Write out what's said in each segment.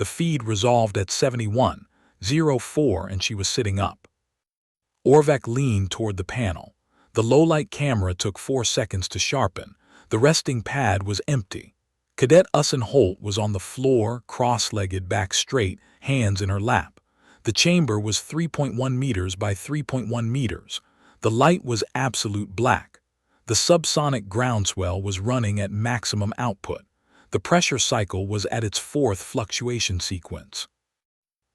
The feed resolved at 71:04 and she was sitting up. Orvac leaned toward the panel. The low-light camera took 4 seconds to sharpen. The resting pad was empty. Cadet Holt was on the floor, cross-legged, back straight, hands in her lap. The chamber was 3.1 meters by 3.1 meters. The light was absolute black. The subsonic groundswell was running at maximum output. The pressure cycle was at its 4th fluctuation sequence.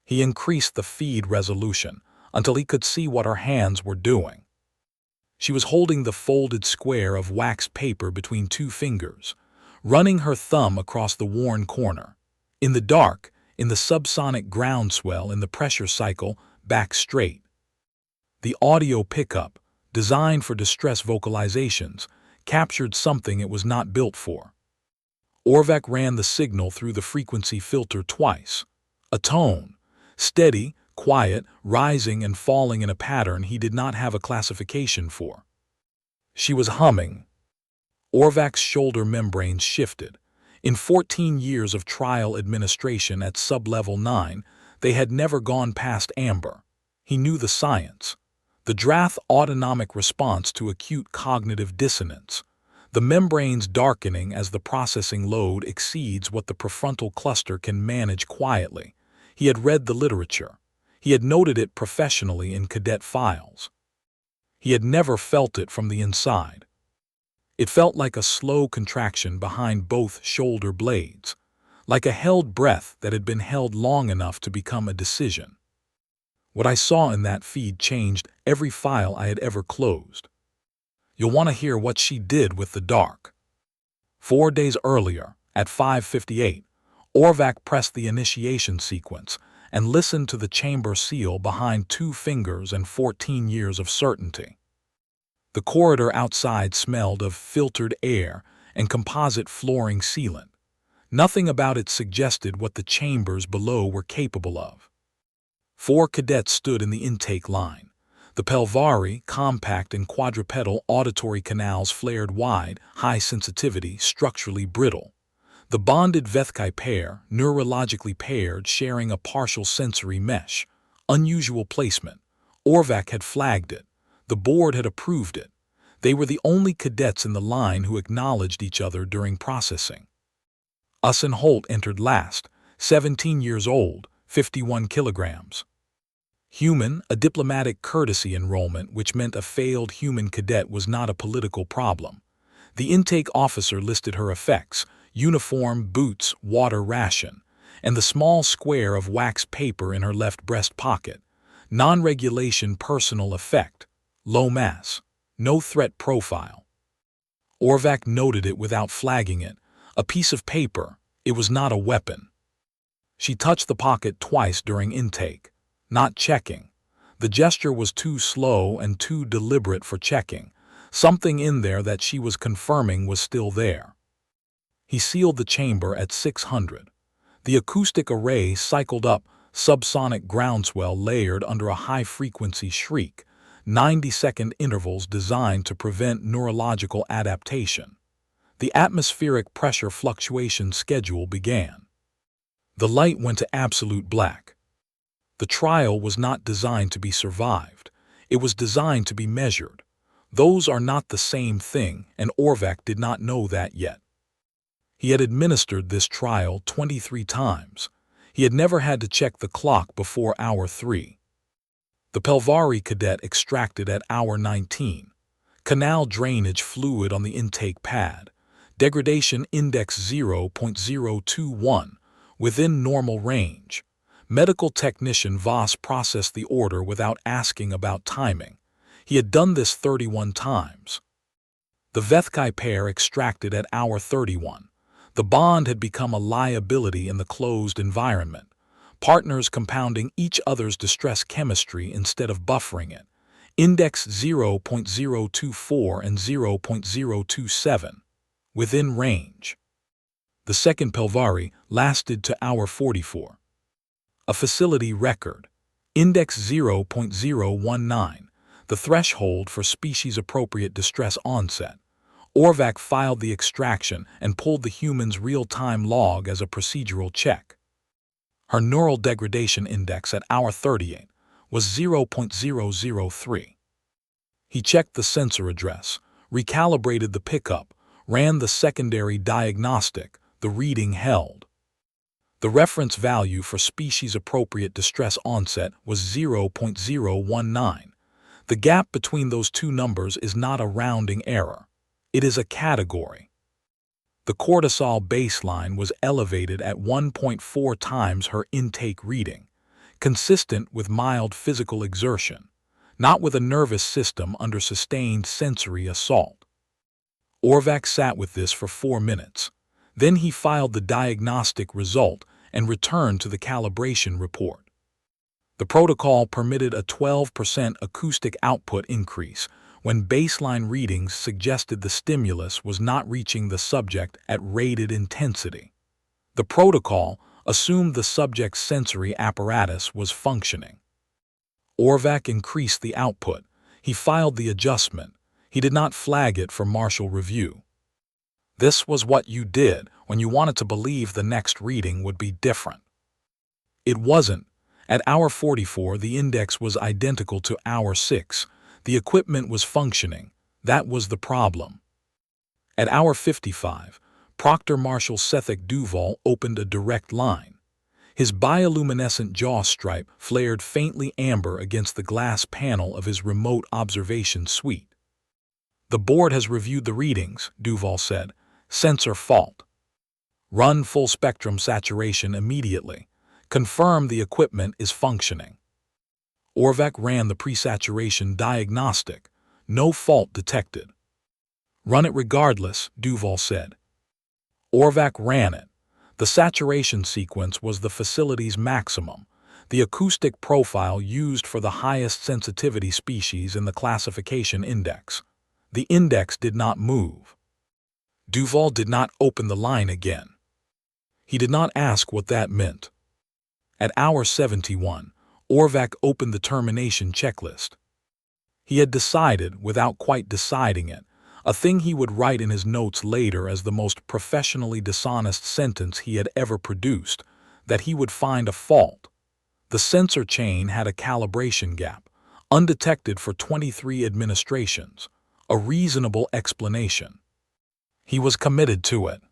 He increased the feed resolution until he could see what her hands were doing. She was holding the folded square of wax paper between 2 fingers, running her thumb across the worn corner. In the dark, in the subsonic groundswell, in the pressure cycle, back straight. The audio pickup, designed for distress vocalizations, captured something it was not built for. Orvac ran the signal through the frequency filter twice. A tone, steady, quiet, rising and falling in a pattern he did not have a classification for. She was humming. Orvac's shoulder membranes shifted. In 14 years of trial administration at sub-level 9, they had never gone past amber. He knew the science. The Drath autonomic response to acute cognitive dissonance. The membranes darkening as the processing load exceeds what the prefrontal cluster can manage quietly. He had read the literature. He had noted it professionally in cadet files. He had never felt it from the inside. It felt like a slow contraction behind both shoulder blades, like a held breath that had been held long enough to become a decision. What I saw in that feed changed every file I had ever closed. You'll want to hear what she did with the dark. 4 days earlier, at 5:58, Orvac pressed the initiation sequence and listened to the chamber seal behind 2 fingers and 14 years of certainty. The corridor outside smelled of filtered air and composite flooring sealant. Nothing about it suggested what the chambers below were capable of. 4 cadets stood in the intake line. The Pelvari, compact and quadrupedal auditory canals flared wide, high sensitivity, structurally brittle. The bonded Vethkai pair, neurologically paired, sharing a partial sensory mesh. Unusual placement. Orvac had flagged it. The board had approved it. They were the only cadets in the line who acknowledged each other during processing. Holt entered last, 17 years old, 51 kilograms. Human, a diplomatic courtesy enrollment, which meant a failed human cadet was not a political problem. The intake officer listed her effects: uniform, boots, water ration, and the small square of wax paper in her left breast pocket. Non-regulation personal effect, low mass, no threat profile. Orvac noted it without flagging it. A piece of paper, it was not a weapon. She touched the pocket twice during intake. Not checking. The gesture was too slow and too deliberate for checking. Something in there that she was confirming was still there. He sealed the chamber at 600. The acoustic array cycled up, subsonic groundswell layered under a high-frequency shriek, 90-second intervals designed to prevent neurological adaptation. The atmospheric pressure fluctuation schedule began. The light went to absolute black. The trial was not designed to be survived. It was designed to be measured. Those are not the same thing, and Orvac did not know that yet. He had administered this trial 23 times. He had never had to check the clock before hour 3. The Pelvari cadet extracted at hour 19. Canal drainage fluid on the intake pad. Degradation index 0.021, within normal range. Medical technician Voss processed the order without asking about timing. He had done this 31 times. The Vethkai pair extracted at hour 31. The bond had become a liability in the closed environment, partners compounding each other's distress chemistry instead of buffering it. Index 0.024 and 0.027, within range. The second Pelvari lasted to hour 44. A facility record. Index 0.019, the threshold for species-appropriate distress onset. Orvac filed the extraction and pulled the human's real-time log as a procedural check. Her neural degradation index at hour 38 was 0.003. He checked the sensor address, recalibrated the pickup, ran the secondary diagnostic. The reading held. The reference value for species-appropriate distress onset was 0.019. The gap between those two numbers is not a rounding error. It is a category. The cortisol baseline was elevated at 1.4 times her intake reading, consistent with mild physical exertion, not with a nervous system under sustained sensory assault. Orvac sat with this for 4 minutes. Then he filed the diagnostic result and returned to the calibration report. The protocol permitted a 12% acoustic output increase when baseline readings suggested the stimulus was not reaching the subject at rated intensity. The protocol assumed the subject's sensory apparatus was functioning. Orvac increased the output. He filed the adjustment. He did not flag it for Marshal review. This was what you did when you wanted to believe the next reading would be different. It wasn't. At hour 44, the index was identical to hour 6. The equipment was functioning. That was the problem. At hour 55, Proctor Marshal Sethek Duval opened a direct line. His bioluminescent jaw stripe flared faintly amber against the glass panel of his remote observation suite. "The board has reviewed the readings," Duval said. "Sensor fault. Run full spectrum saturation immediately. Confirm the equipment is functioning." Orvac ran the pre-saturation diagnostic. No fault detected. "Run it regardless," Duval said. Orvac ran it. The saturation sequence was the facility's maximum, the acoustic profile used for the highest sensitivity species in the classification index. The index did not move. Duval did not open the line again. He did not ask what that meant. At hour 71, Orvac opened the termination checklist. He had decided, without quite deciding it, a thing he would write in his notes later as the most professionally dishonest sentence he had ever produced, that he would find a fault. The sensor chain had a calibration gap, undetected for 23 administrations, a reasonable explanation. He was committed to it.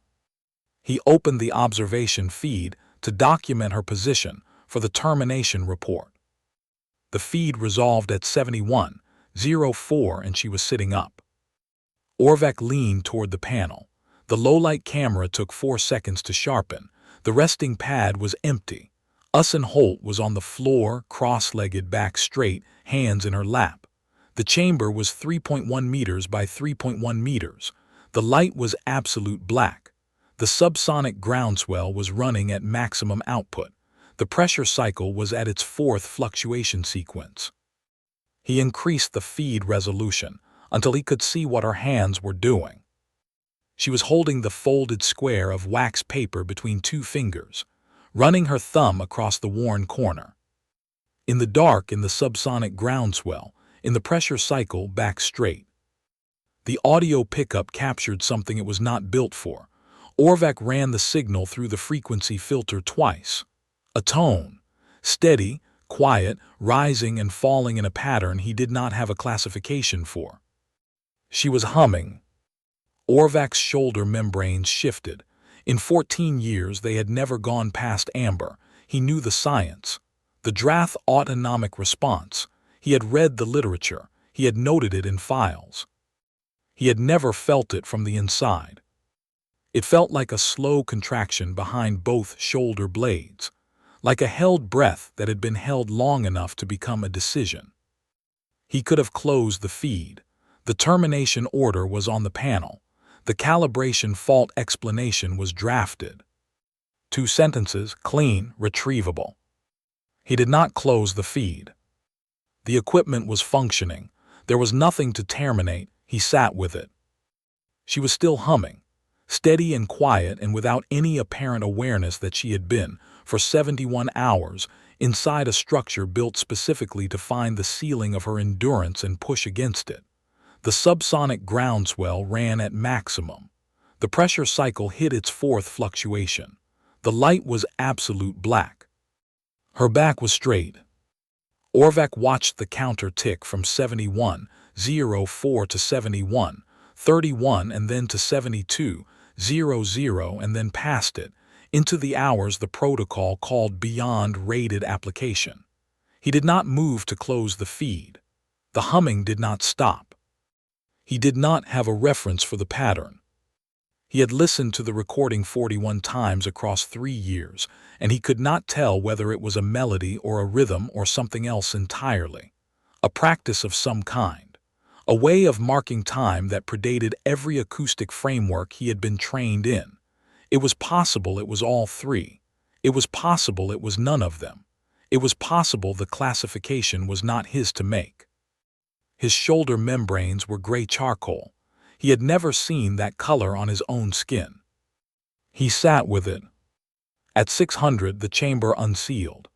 He opened the observation feed to document her position for the termination report. The feed resolved at 71:04 and she was sitting up. Orvac leaned toward the panel. The low-light camera took 4 seconds to sharpen. The resting pad was empty. Holt was on the floor, cross-legged, back straight, hands in her lap. The chamber was 3.1 meters by 3.1 meters. The light was absolute black. The subsonic groundswell was running at maximum output. The pressure cycle was at its 4th fluctuation sequence. He increased the feed resolution until he could see what her hands were doing. She was holding the folded square of wax paper between 2 fingers, running her thumb across the worn corner. In the dark, in the subsonic groundswell, in the pressure cycle, back straight. The audio pickup captured something it was not built for. Orvac ran the signal through the frequency filter twice. A tone, steady, quiet, rising and falling in a pattern he did not have a classification for. She was humming. Orvac's shoulder membranes shifted. In 14 years they had never gone past amber. He knew the science. The Drath autonomic response. He had read the literature. He had noted it in files. He had never felt it from the inside. It felt like a slow contraction behind both shoulder blades, like a held breath that had been held long enough to become a decision. He could have closed the feed. The termination order was on the panel. The calibration fault explanation was drafted. 2 sentences, clean, retrievable. He did not close the feed. The equipment was functioning. There was nothing to terminate. He sat with it. She was still humming, steady and quiet and without any apparent awareness that she had been, for 71 hours, inside a structure built specifically to find the ceiling of her endurance and push against it. The subsonic groundswell ran at maximum. The pressure cycle hit its 4th fluctuation. The light was absolute black. Her back was straight. Orvac watched the counter tick from 71:04 to 71:31 and then to 72:00 and then past it, into the hours the protocol called beyond rated application. He did not move to close the feed. The humming did not stop. He did not have a reference for the pattern. He had listened to the recording 41 times across 3 years, and he could not tell whether it was a melody or a rhythm or something else entirely. A practice of some kind. A way of marking time that predated every acoustic framework he had been trained in. It was possible it was all three. It was possible it was none of them. It was possible the classification was not his to make. His shoulder membranes were gray charcoal. He had never seen that color on his own skin. He sat with it. At 600, the chamber unsealed.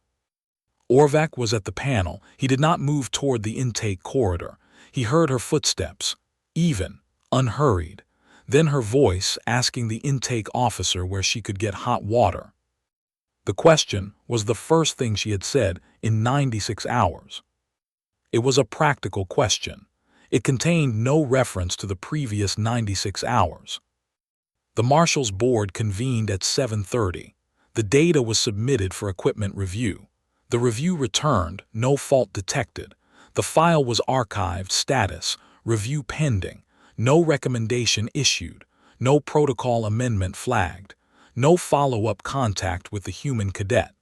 Orvac was at the panel. He did not move toward the intake corridor. He heard her footsteps, even, unhurried. Then her voice asking the intake officer where she could get hot water. The question was the first thing she had said in 96 hours. It was a practical question. It contained no reference to the previous 96 hours. The Marshal's board convened at 7:30. The data was submitted for equipment review. The review returned, no fault detected. The file was archived, status, review pending, no recommendation issued, no protocol amendment flagged, no follow-up contact with the human cadet.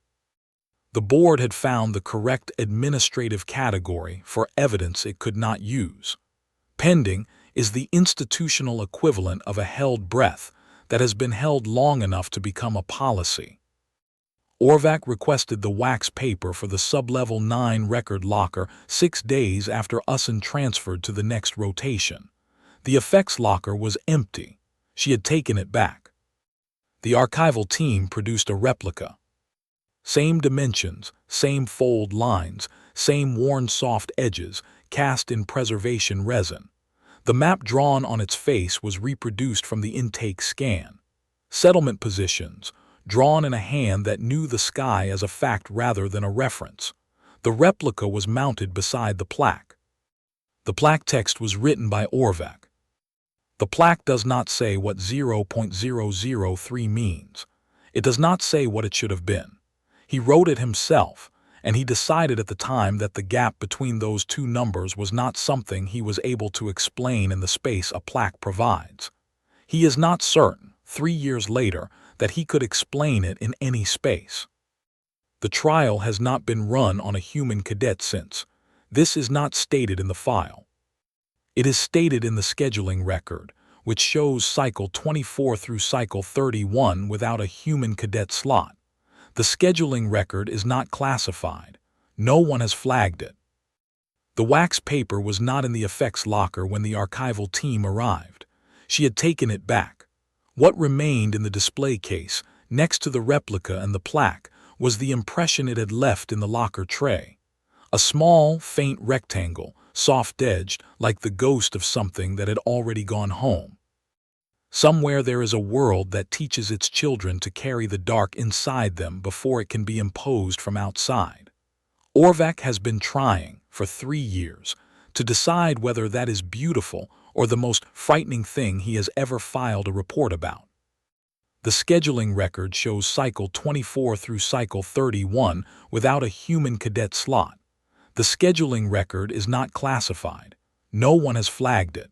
The board had found the correct administrative category for evidence it could not use. Pending is the institutional equivalent of a held breath that has been held long enough to become a policy. Orvac requested the wax paper for the Sublevel 9 record locker 6 days after Usan transferred to the next rotation. The effects locker was empty. She had taken it back. The archival team produced a replica. Same dimensions, same fold lines, same worn soft edges, cast in preservation resin. The map drawn on its face was reproduced from the intake scan. Settlement positions, drawn in a hand that knew the sky as a fact rather than a reference. The replica was mounted beside the plaque. The plaque text was written by Orvac. The plaque does not say what 0.003 means. It does not say what it should have been. He wrote it himself, and he decided at the time that the gap between those two numbers was not something he was able to explain in the space a plaque provides. He is not certain, 3 years later, that he could explain it in any space. The trial has not been run on a human cadet since. This is not stated in the file. It is stated in the scheduling record, which shows cycle 24 through cycle 31 without a human cadet slot. The scheduling record is not classified. No one has flagged it. The wax paper was not in the effects locker when the archival team arrived. She had taken it back. What remained in the display case, next to the replica and the plaque, was the impression it had left in the locker tray. A small, faint rectangle, soft-edged, like the ghost of something that had already gone home. Somewhere there is a world that teaches its children to carry the dark inside them before it can be imposed from outside. Orvac has been trying, for 3 years, to decide whether that is beautiful or the most frightening thing he has ever filed a report about. The scheduling record shows cycle 24 through cycle 31 without a human cadet slot. The scheduling record is not classified. No one has flagged it.